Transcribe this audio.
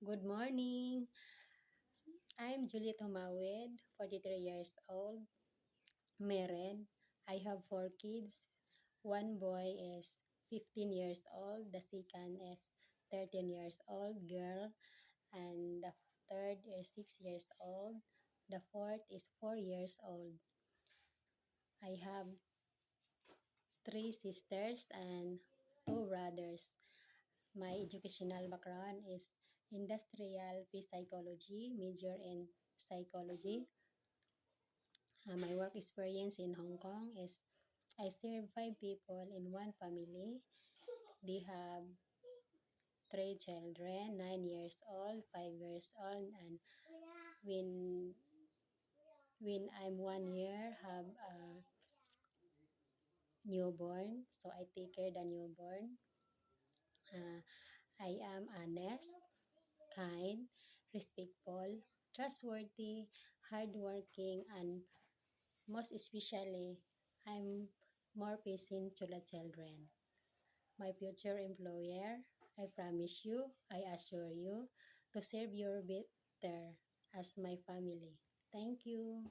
Good morning. I'm Juliet Humawid, 43 years old, married. I have 4 kids. One boy is 15 years old, the second is 13 years old, girl, and the third is 6 years old. The fourth is 4 years old. I have 3 sisters and 2 brothers. My educational background is industrial psychology, major in psychology. My work experience in Hong Kong is I serve 5 people in one family. They have 3 children, 9 years old, 5 years old, and when I'm 1 year, have a newborn. So I take care the newborn. Uh, I am honest, kind, respectful, trustworthy, hardworking, and most especially, I'm more patient to the children. My future employer, I promise you, I assure you, to serve you better as my family. Thank you.